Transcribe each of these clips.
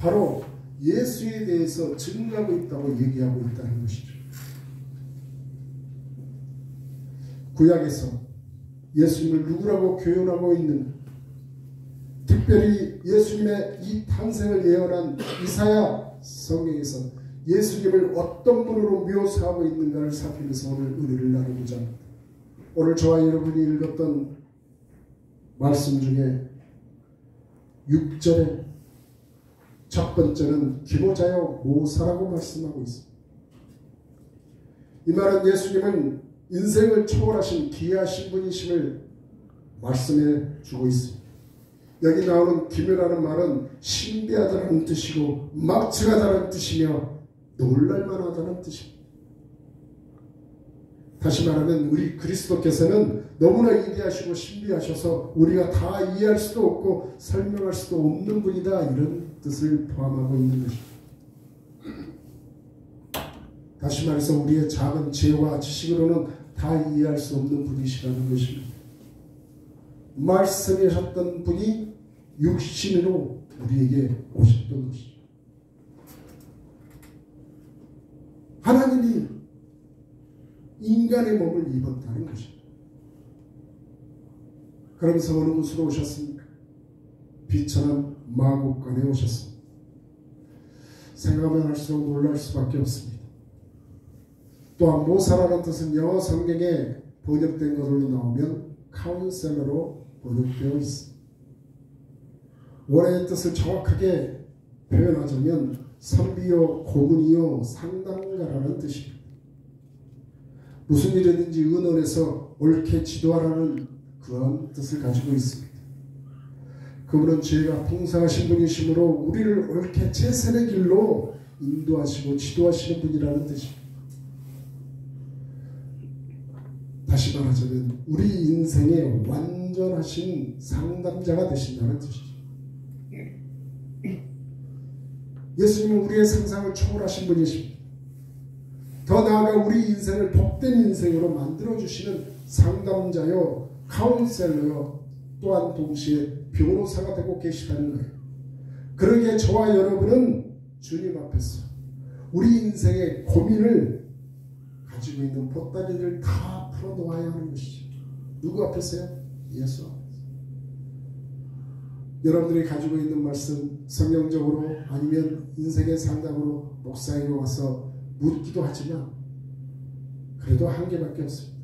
바로 예수에 대해서 증거하고 있다고 얘기하고 있다는 것이죠. 구약에서 예수님을 누구라고 교훈하고 있는, 특별히 예수님의 이 탄생을 예언한 이사야 성경에서 예수님을 어떤 분으로 묘사하고 있는가를 살피면서 오늘 은혜를 나누고자 합니다. 오늘 저와 여러분이 읽었던 말씀 중에 6절에 첫 번째는 기모자여 모사라고 말씀하고 있습니다. 이 말은 예수님은 인생을 초월하신 귀하신 분이심을 말씀해 주고 있습니다. 여기 나오는 기묘라는 말은 신비하다는 뜻이고 막측하다는 뜻이며 놀랄만하다는 뜻입니다. 다시 말하면 우리 그리스도께서는 너무나 위대하시고 신비하셔서 우리가 다 이해할 수도 없고 설명할 수도 없는 분이다, 이런 뜻을 포함하고 있는 것입니다. 다시 말해서 우리의 작은 지혜와 지식으로는 다 이해할 수 없는 분이시라는 것입니다. 말씀하셨던 분이 육신으로 우리에게 오셨던 것이죠. 하나님이 인간의 몸을 입었다는 것입니다. 그러면서 어느 곳으로 오셨습니까? 비천한 마국간에 오셨습니다. 생각하면 할수록 놀랄 수밖에 없습니다. 또한 모사라는 뜻은 영어 성경에 번역된 것으로 나오면 카운셀러로 번역되어 있습니다. 원어의 뜻을 정확하게 표현하자면 선비요, 고문이요, 상담가라는 뜻입니다. 무슨 일이든지 의논해서 옳게 지도하라는 그런 뜻을 가지고 있습니다. 그분은 죄가 풍성하신 분이시므로 우리를 옳게 제선의 길로 인도하시고 지도하시는 분이라는 뜻입니다. 다시 말하자면 우리 인생의 완전하신 상담자가 되신다는 뜻이죠. 예수님은 우리의 상상을 초월하신 분이십니다. 더 나아가 우리 인생을 복된 인생으로 만들어주시는 상담자요, 카운셀러요, 또한 동시에 변호사가 되고 계시다는 거예요. 그러기에 저와 여러분은 주님 앞에서 우리 인생의 고민을 가지고 있는 보따리를 다 풀어놓아야 하는 것이죠. 누구 앞에서요? 예수 앞에서. 여러분들이 가지고 있는 말씀 성경적으로 아니면 인생의 상담으로 목사에게 와서 묻기도 하지만 그래도 한계밖에 없습니다.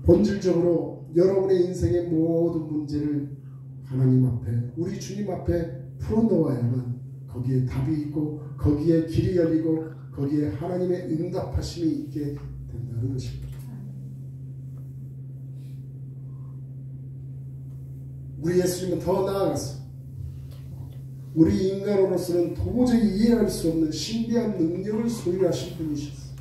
본질적으로 여러분의 인생의 모든 문제를 하나님 앞에, 우리 주님 앞에 풀어놓아야만 거기에 답이 있고 거기에 길이 열리고 거기에 하나님의 응답하심이 있게 된다는 것입니다. 우리 예수님은 더 나아가서 우리 인간으로서는 도저히 이해할 수 없는 신비한 능력을 소유하신 분이셨어요.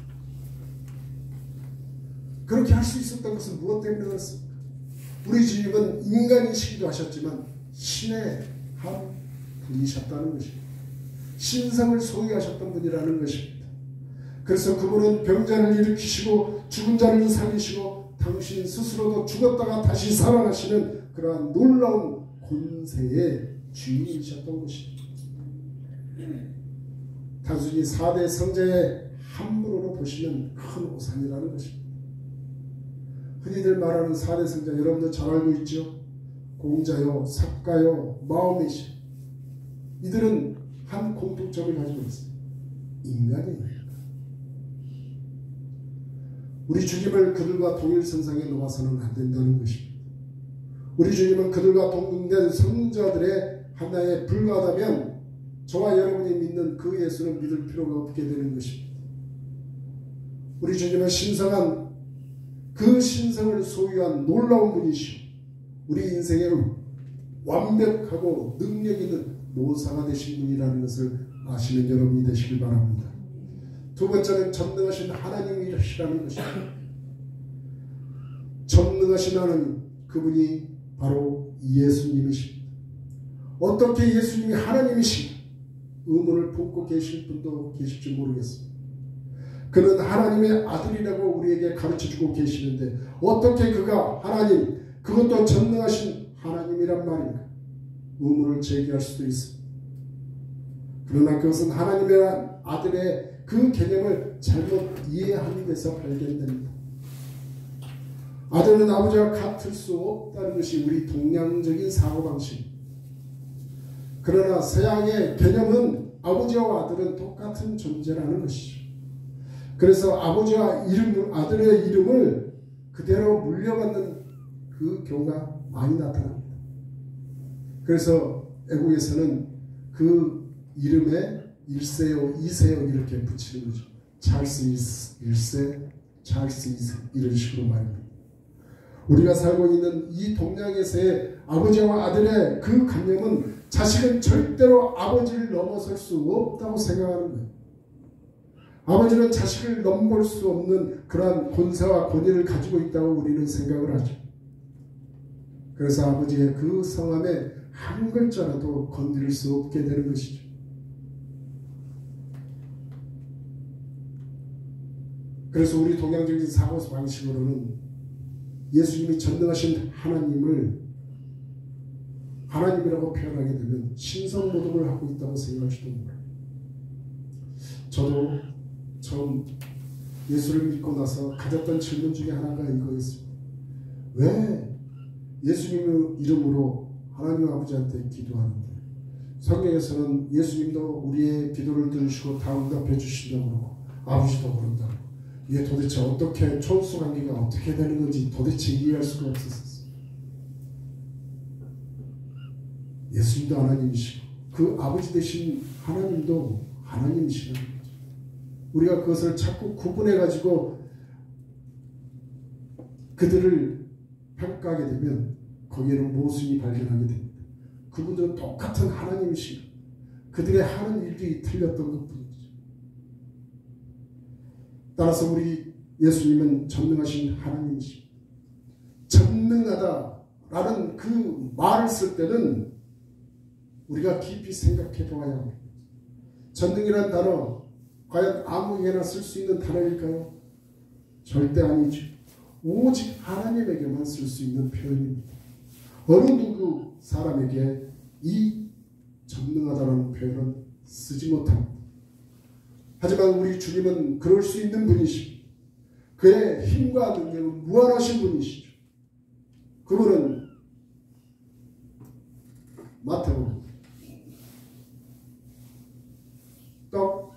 그렇게 할 수 있었던 것은 무엇 때문에 그렇습니까? 우리 주님은 인간이시기도 하셨지만 신의 한 분이셨다는 것입니다. 신성을 소유하셨던 분이라는 것입니다. 그래서 그분은 병자를 일으키시고 죽은 자를 살리시고 당신 스스로도 죽었다가 다시 살아나시는 그러한 놀라운 권세의 주인이셨던 것입니다. 단순히 4대 성자의 한 분으로 보시면 큰 오산이라는 것입니다. 흔히들 말하는 4대 성자 여러분들 잘 알고 있죠? 공자요, 삭가요, 마오메시. 이들은 한 공통점을 가지고 있습니다. 인간이에요. 우리 주님을 그들과 동일선상에 놓아서는 안 된다는 것입니다. 우리 주님은 그들과 동등된 성자들의 하나에 불과하다면 저와 여러분이 믿는 그 예수는 믿을 필요가 없게 되는 것입니다. 우리 주님은 신성한 그 신성을 소유한 놀라운 분이시오. 우리 인생에 완벽하고 능력 있는 모사가 되신 분이라는 것을 아시는 여러분이 되시길 바랍니다. 두 번째는 전능하신 하나님이시라는 것입니다. 전능하신 하나님, 그분이 바로 예수님이십니다. 어떻게 예수님이 하나님이신가 의문을 품고 계실 분도 계실지 모르겠습니다. 그는 하나님의 아들이라고 우리에게 가르쳐주고 계시는데 어떻게 그가 하나님, 그것도 전능하신 하나님이란 말인가 의문을 제기할 수도 있습니다. 그러나 그것은 하나님의 아들의 그 개념을 잘못 이해하는 데서 발견됩니다. 아들은 아버지와 같을 수 없다는 것이 우리 동양적인 사고방식. 그러나 서양의 개념은 아버지와 아들은 똑같은 존재라는 것이죠. 그래서 아버지와 아들의 이름을 그대로 물려받는 그 경우가 많이 나타납니다. 그래서 애국에서는 그 이름에 1세요, 2세요 이렇게 붙이는 거죠. 찰스 1세, 찰스 2세 이런 식으로 말합니다. 우리가 살고 있는 이 동양에서의 아버지와 아들의 그 관념은 자식은 절대로 아버지를 넘어설 수 없다고 생각하는 거예요. 아버지는 자식을 넘볼 수 없는 그러한 권세와 권위를 가지고 있다고 우리는 생각을 하죠. 그래서 아버지의 그 성함에 한 글자라도 건드릴 수 없게 되는 것이죠. 그래서 우리 동양적인 사고 방식으로는 예수님이 전능하신 하나님을 하나님이라고 표현하게 되면 신성모독을 하고 있다고 생각할지도 몰라요. 저도 처음 예수를 믿고 나서 가졌던 질문 중에 하나가 이거였습니다. 왜 예수님의 이름으로 하나님 아버지한테 기도하는데 성경에서는 예수님도 우리의 기도를 들으시고 다 응답해 주신다고 그러고 아버지도 그런다고, 이게 도대체 어떻게 촌수관계가 어떻게 되는 건지 도대체 이해할 수가 없었어요. 예수님도 하나님이시고 그 아버지 되신 하나님도 하나님이시라는 거죠. 우리가 그것을 자꾸 구분해 가지고 그들을 평가하게 되면 거기에는 모순이 발견하게 됩니다. 그분들은 똑같은 하나님이시고 그들의 하는 일들이 틀렸던 것뿐이죠. 따라서 우리 예수님은 전능하신 하나님이시고 전능하다라는 그 말을 쓸 때는 우리가 깊이 생각해 보아야 합니다. 전능이라는 단어 과연 아무에게나 쓸 수 있는 단어일까요? 절대 아니죠. 오직 하나님에게만 쓸 수 있는 표현입니다. 어느 누구 사람에게 이 전능하다라는 표현은 쓰지 못합니다. 하지만 우리 주님은 그럴 수 있는 분이시고 그의 힘과 능력은 무한하신 분이시죠. 그분은 마태복음 떡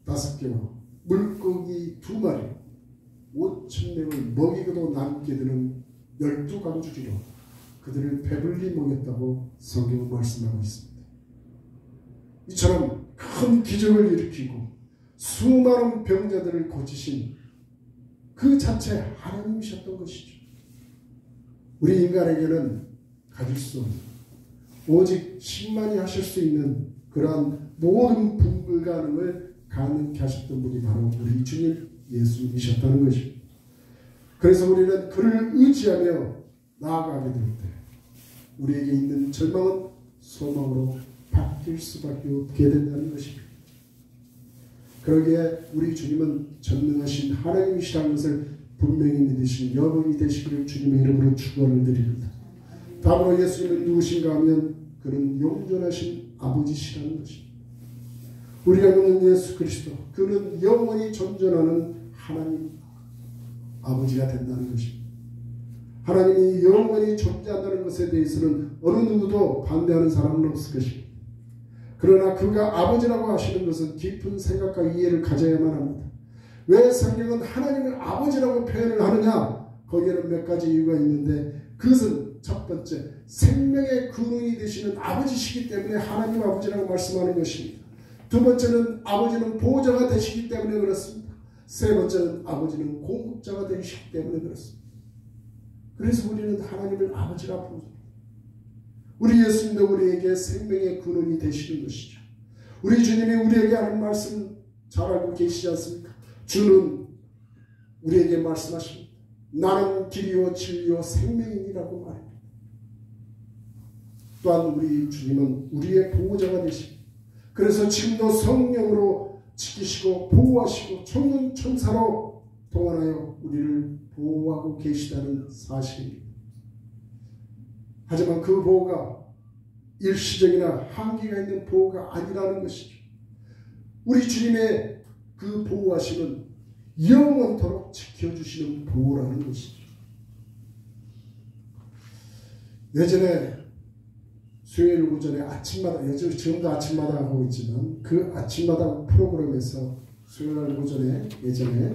5개와 물고기 2마리 5,000명을 먹이고도 남게 되는 12강주리로 그들을 배불리 먹였다고 성경은 말씀하고 있습니다. 이처럼 큰 기적을 일으키고 수많은 병자들을 고치신 그 자체 하나님이셨던 것이죠. 우리 인간에게는 가질 수 없는 오직 신만이 하실 수 있는 그러한 모든 불가능을 가능케 하셨던 분이 바로 우리 주님 예수님이셨다는 것입니다. 그래서 우리는 그를 의지하며 나아가게 될 때 우리에게 있는 절망은 소망으로 바뀔 수밖에 없게 된다는 것입니다. 그러기에 우리 주님은 전능하신 하나님이시라는 것을 분명히 믿으신 여러분이 되시기를 주님의 이름으로 축원을 드립니다. 다음으로 예수님은 누구신가 하면 그는 영존하신 아버지시라는 것입니다. 우리가 믿는 예수 그리스도, 그는 영원히 존존하는 하나님 아버지가 된다는 것입니다. 하나님이 영원히 존재한다는 것에 대해서는 어느 누구도 반대하는 사람은 없을 것입니다. 그러나 그가 아버지라고 하시는 것은 깊은 생각과 이해를 가져야만 합니다. 왜 성경은 하나님을 아버지라고 표현을 하느냐? 거기에는 몇 가지 이유가 있는데 그것은 첫 번째, 생명의 근원이 되시는 아버지시기 때문에 하나님 아버지라고 말씀하는 것입니다. 두 번째는 아버지는 보호자가 되시기 때문에 그렇습니다. 세 번째는 아버지는 공급자가 되시기 때문에 그렇습니다. 그래서 우리는 하나님을 아버지라 부릅니다. 우리 예수님도 우리에게 생명의 근원이 되시는 것이죠. 우리 주님이 우리에게 하는 말씀 잘 알고 계시지 않습니까? 주는 우리에게 말씀하십니다. 나는 길이요 진리요 생명이라고 말합니다. 또한 우리 주님은 우리의 보호자가 되십니다. 그래서 지금도 성령으로 지키시고 보호하시고 천군 천사로 동원하여 우리를 보호하고 계시다는 사실입니다. 하지만 그 보호가 일시적이나 한계가 있는 보호가 아니라는 것이죠. 우리 주님의 그 보호하심은 영원토록 지켜주시는 보호라는 것이죠. 예전에 수요일 오전에 아침마다, 지금도 아침마다 하고 있지만 그 아침마다 프로그램에서 수요일 오전에 예전에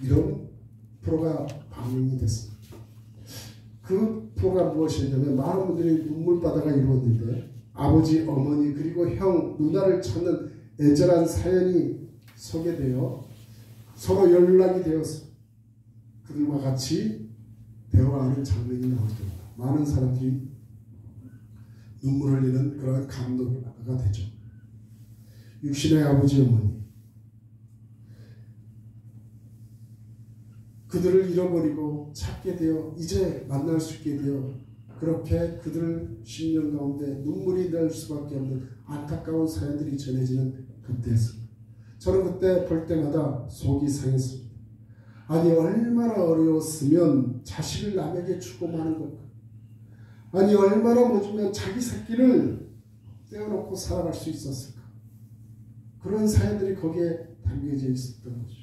이런 프로가 방영이 됐습니다. 그 프로가 무엇이었냐면 많은 분들이 눈물바다가 이루어졌는데 아버지, 어머니 그리고 형, 누나를 찾는 애절한 사연이 소개되어 서로 연락이 되어서 그들과 같이 대화하는 장면이 나올 때마다 많은 사람들이 눈물을 흘리는 그런 감동가 되죠. 육신의 아버지, 어머니 그들을 잃어버리고 찾게 되어 이제 만날 수 있게 되어 그렇게 그들 심령 가운데 눈물이 날 수밖에 없는 안타까운 사연들이 전해지는 그때였습니다. 저는 그때 볼 때마다 속이 상했습니다. 아니 얼마나 어려웠으면 자식을 남에게 주고 마는 걸까. 아니 얼마나 못주면 자기 새끼를 떼어놓고 살아갈 수 있었을까. 그런 사연들이 거기에 담겨져 있었던 거죠.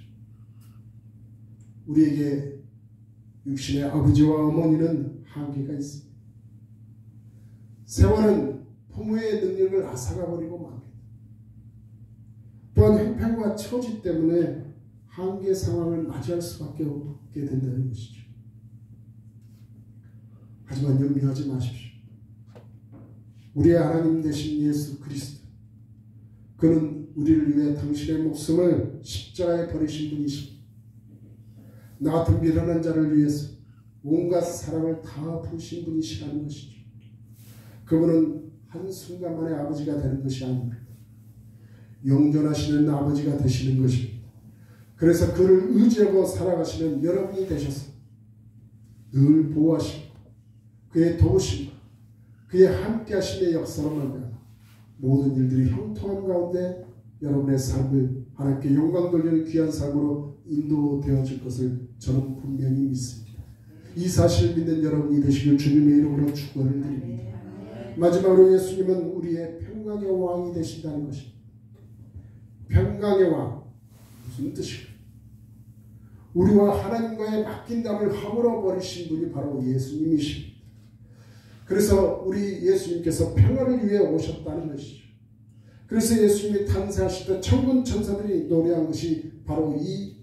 우리에게 육신의 아버지와 어머니는 한계가 있습니다. 세월은 부모의 능력을 앗아가버리고 맙니다. 또한 형편과 처지 때문에 한계 상황을 맞이할 수밖에 없게 된다는 것이죠. 하지만 염려하지 마십시오. 우리의 하나님 되신 예수 그리스도, 그는 우리를 위해 당신의 목숨을 십자가에 버리신 분이십니다. 나 같은 미련한 자를 위해서 온갖 사랑을 다 부으신 분이시라는 것이죠. 그분은 한순간만에 아버지가 되는 것이 아닙니다. 영존하시는 아버지가 되시는 것입니다. 그래서 그를 의지하고 살아가시는 여러분이 되셔서 늘 보호하시고 그의 도우심과 그의 함께하심의 역사로 말미암아 모든 일들이 형통한 가운데 여러분의 삶을 하나님께 영광 돌리는 귀한 삶으로 인도되어질 것을 저는 분명히 믿습니다. 이 사실을 믿는 여러분이 되시길 주님의 이름으로 축원을 드립니다. 마지막으로 예수님은 우리의 평강의 왕이 되신다는 것입니다. 평강의 왕, 무슨 뜻일까요? 우리와 하나님과의 맡긴담을 허물어 버리신 분이 바로 예수님이십니다. 그래서 우리 예수님께서 평화를 위해 오셨다는 것이죠. 그래서 예수님이 탄생하실 때 천군 천사들이 노래한 것이 바로 이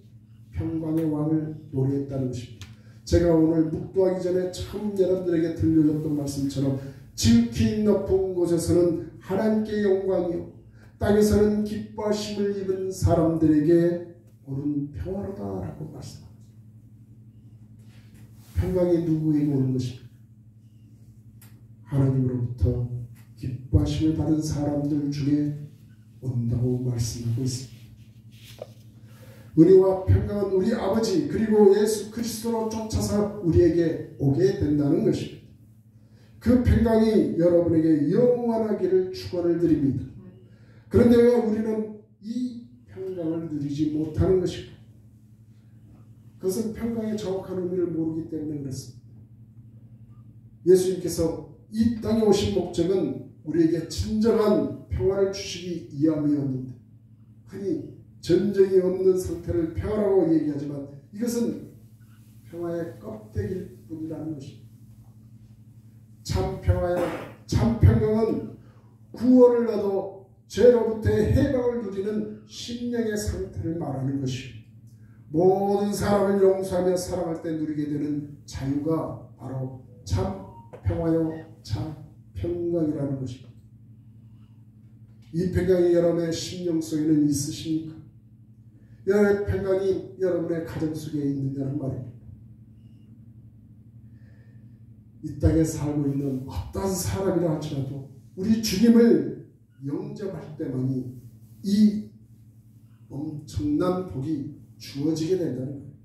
평강의 왕을 노래했다는 것입니다. 제가 오늘 묵도하기 전에 참 여러분들에게 들려줬던 말씀처럼 지극히 높은 곳에서는 하나님께 영광이요 땅에서는 기뻐하심을 입은 사람들에게 오는 평화로다라고 말씀합니다. 평강이 누구에게 오는 것입니까? 하나님으로부터 기뻐하심을 받은 사람들 중에 온다고 말씀하고 있습니다. 은혜와 평강은 우리 아버지 그리고 예수 그리스도로 쫓아서 우리에게 오게 된다는 것입니다. 그 평강이 여러분에게 영원하기를 축원을 드립니다. 그런데 왜 우리는 이 평강을 누리지 못하는 것일까? 그것은 평강의 정확한 의미를 모르기 때문에 그렇습니다. 예수님께서 이 땅에 오신 목적은 우리에게 진정한 평화를 주시기 위함이었는데 흔히 전쟁이 없는 상태를 평화라고 얘기하지만 이것은 평화의 껍데기일 뿐이라는 것입니다. 참 평화의 참 평강은 구원을 얻어 죄로부터의 해방을 누리는 심령의 상태를 말하는 것입니다. 모든 사람을 용서하며 사랑할 때 누리게 되는 자유가 바로 참 평화요 참 평강이라는 것입니다. 이 평강이 여러분의 심령 속에는 있으십니까? 여러분의 평강이 여러분의 가정 속에 있느냐는 말입니다. 이 땅에 살고 있는 어떤 사람이라 할지라도 우리 주님을 영접할 때만이 이 엄청난 복이 주어지게 된다는 거예요.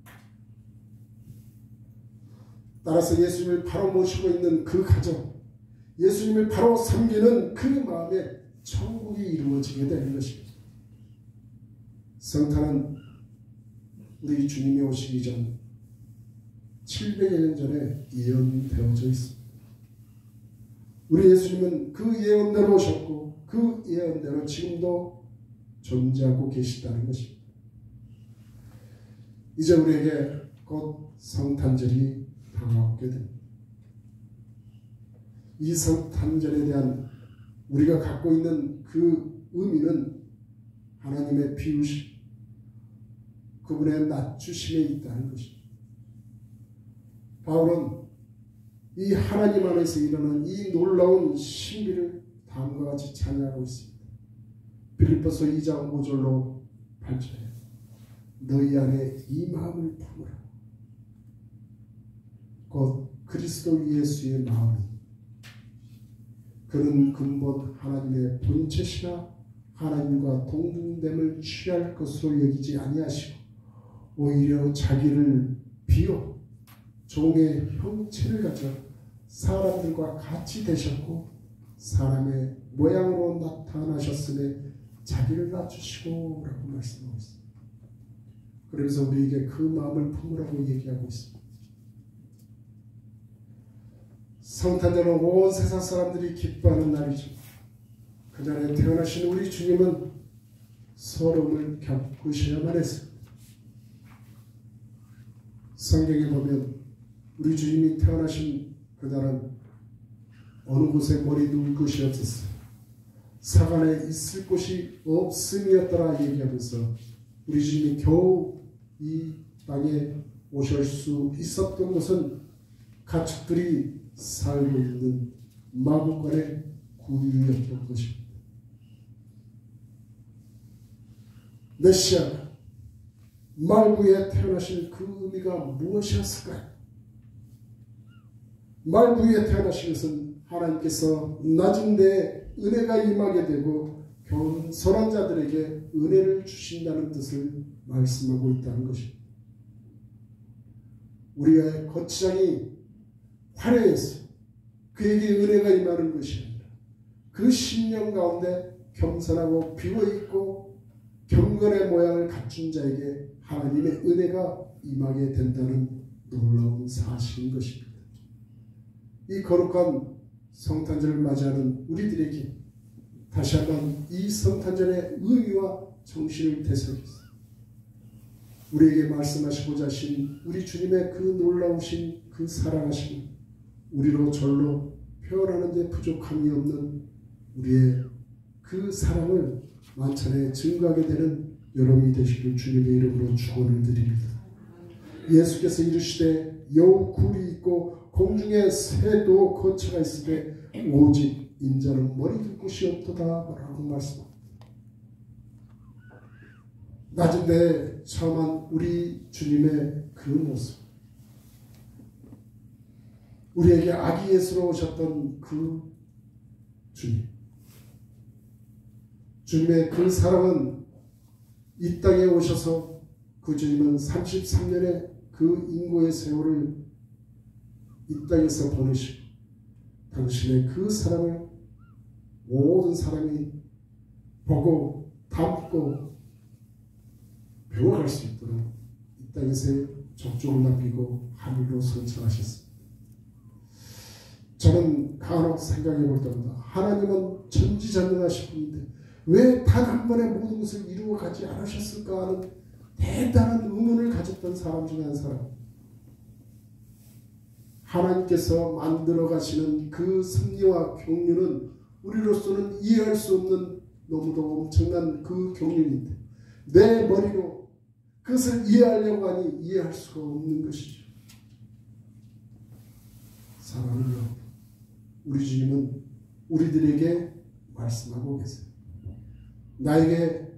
따라서 예수님을 바로 모시고 있는 그 가정, 예수님을 바로 섬기는 그 마음에 천국이 이루어지게 되는 것입니다. 성탄은 우리 주님이 오시기 전 700여 년 전에 예언되어져 있습니다. 우리 예수님은 그 예언대로 오셨고 그 예언대로 지금도 존재하고 계시다는 것입니다. 이제 우리에게 곧 성탄절이 다가오게 됩니다. 이 성탄절에 대한 우리가 갖고 있는 그 의미는 하나님의 비우심, 그분의 낮추심에 있다는 것입니다. 바울은 이 하나님 안에서 일어나는 이 놀라운 신비를 다음과 같이 찬양하고 있습니다. 빌립보서 2장 5절로 8절에 너희 안에 이 마음을 품으라. 곧 그리스도 예수의 마음이 그는 근본 하나님의 본체시나 하나님과 동등됨을 취할 것으로 여기지 아니하시고 오히려 자기를 비워 종의 형체를 가져 사람들과 같이 되셨고 사람의 모양으로 나타나셨으며 자기를 낮추시고 라고 말씀하고 있습니다. 그러면서 우리에게 그 마음을 품으라고 얘기하고 있습니다. 성탄절은 온 세상 사람들이 기뻐하는 날이죠. 그 자리에 태어나신 우리 주님은 서러움을 겪으셔야만 했습니다. 성경에 보면 우리 주님이 태어나신 그날은 어느 곳에 머리 누울 곳이 없었어요. 사관에 있을 곳이 없음이었더라 얘기하면서 우리 주님이 겨우 이 땅에 오실 수 있었던 곳은 가축들이 살고 있는 마구간의 구유였던 것입니다. 메시아 말구에 태어나신 그 의미가 무엇이었을까요? 말구에 태어나신 것은 하나님께서 낮은 데에 은혜가 임하게 되고 겸손한 자들에게 은혜를 주신다는 뜻을 말씀하고 있다는 것입니다. 우리의 거치장이 화려해서 그에게 은혜가 임하는 것이 아니라 그 심령 가운데 겸손하고 비워있고 경건의 모양을 갖춘 자에게 하나님의 은혜가 임하게 된다는 놀라운 사실인 것입니다. 이 거룩한 성탄절을 맞이하는 우리들에게 다시 한번 이 성탄절의 의미와 정신을 되새기겠습니다. 우리에게 말씀하시고자 하신 우리 주님의 그 놀라우신 그 사랑하심을 우리로 절로 표현하는 데 부족함이 없는 우리의 그 사랑을 만찬에 증거하게 되는 여러분이 되시길 주님의 이름으로 축원을 드립니다. 예수께서 이르시되 여우 굴이 있고 공중에 새도 거처가 있으되 오직 인자는 머리 둘 곳이 없도다 라고 말씀합니다. 낮은 데에 처음한 우리 주님의 그 모습, 우리에게 아기 예수로 오셨던 그 주님, 주님의 그 사랑은 이 땅에 오셔서 그 주님은 33년의 그 인고의 세월을 이 땅에서 보내시고 당신의 그 사랑을 모든 사람이 보고 담고 배워갈 수 있도록 이 땅에서 족족을 남기고 하늘로 선천하셨습니다. 저는 간혹 생각해 볼 때마다 하나님은 전지전능하신 분인데 왜 단 한 번에 모든 것을 이루어 가지 않으셨을까 하는 대단한 의문을 가졌던 사람 중에 한 사람. 하나님께서 만들어 가시는 그 섭리와 경륜은 우리로서는 이해할 수 없는 너무도 엄청난 그 경륜인데 내 머리로 그것을 이해하려고 하니 이해할 수가 없는 것이죠. 사랑하는 여러분, 우리 주님은 우리들에게 말씀하고 계세요. 나에게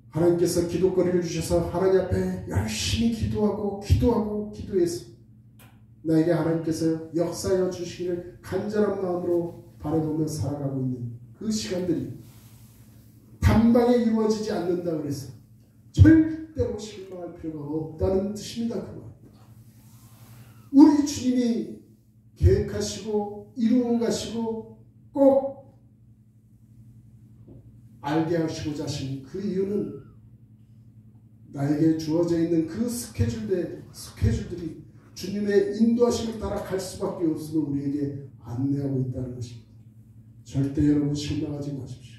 하나님께서 기도거리를 주셔서 하나님 앞에 열심히 기도해서 나에게 하나님께서 역사하여 주시기를 간절한 마음으로 바라보며 살아가고 있는 그 시간들이 단방에 이루어지지 않는다 그래서 절대로 실망할 필요가 없다는 뜻입니다. 그 말. 우리 주님이 계획하시고 이루어 가시고 꼭 알게 하시고자 하신 그 이유는 나에게 주어져 있는 그 스케줄들이 주님의 인도하심을 따라 갈 수밖에 없음을 우리에게 안내하고 있다는 것입니다. 절대 여러분 실망하지 마십시오.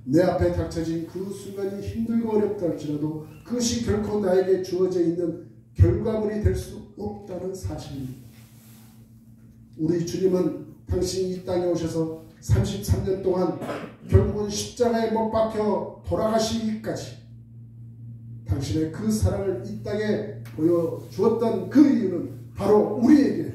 내 앞에 닥쳐진 그 순간이 힘들고 어렵다 할지라도 그것이 결코 나에게 주어져 있는 결과물이 될 수 없다는 사실입니다. 우리 주님은 당신이 이 땅에 오셔서 33년 동안 결국은 십자가에 못 박혀 돌아가시기까지 당신의 그 사랑을 이 땅에 보여주었던 그 이유는 바로 우리에게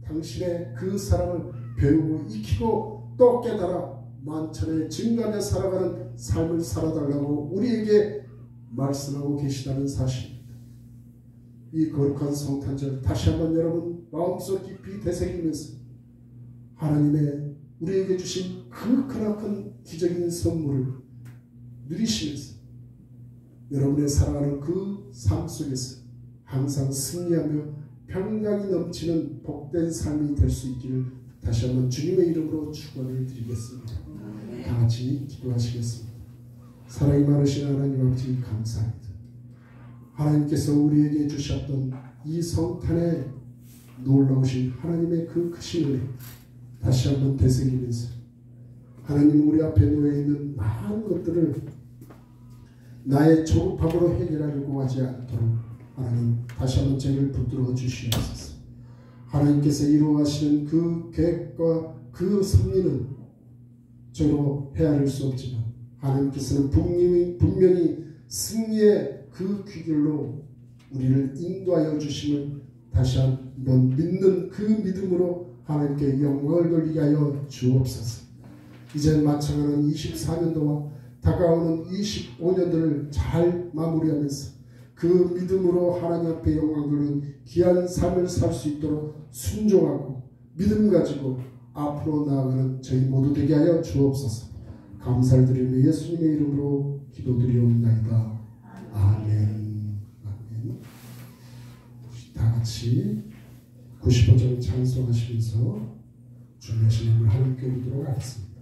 당신의 그 사랑을 배우고 익히고 또 깨달아 만천에 증가하며 살아가는 삶을 살아달라고 우리에게 말씀하고 계시다는 사실입니다. 이 거룩한 성탄절 다시 한번 여러분 마음속 깊이 되새기면서 하나님의 우리에게 주신 그 크나큰 기적인 선물을 누리시면서 여러분의 살아가는 그 삶 속에서 항상 승리하며 평강이 넘치는 복된 삶이 될 수 있기를 다시 한번 주님의 이름으로 축원을 드리겠습니다. 다 같이 기도하시겠습니다. 사랑이 많으신 하나님 아버지 감사합니다. 하나님께서 우리에게 주셨던 이 성탄의 놀라우신 하나님의 그 크신 은혜 다시 한번 되새기면서 하나님 우리 앞에 놓여있는 많은 것들을 나의 조급함으로 해결하려고 하지 않도록 하나님 다시 한번 저희를 붙들어 주시옵소서. 하나님께서 이루어가시는 그 계획과 그 섭리는 저로 헤아릴 수 없지만 하나님께서는 분명히 승리의 그 귀결로 우리를 인도하여 주심을 다시 한번 믿는 그 믿음으로 하나님께 영광을 돌리게 하여 주옵소서. 이제 마쳐가는 24년도와 다가오는 25년들을 잘 마무리하면서 그 믿음으로 하나님 앞에 영광 돌리는 귀한 삶을 살 수 있도록 순종하고 믿음 가지고 앞으로 나아가는 저희 모두 되게 하여 주옵소서. 감사를 드리며 예수님의 이름으로 기도드리옵나이다. 아멘. 아멘. 다 같이 95절 찬송하시면서 주님의 신임을 하나님께 드리도록 하겠습니다.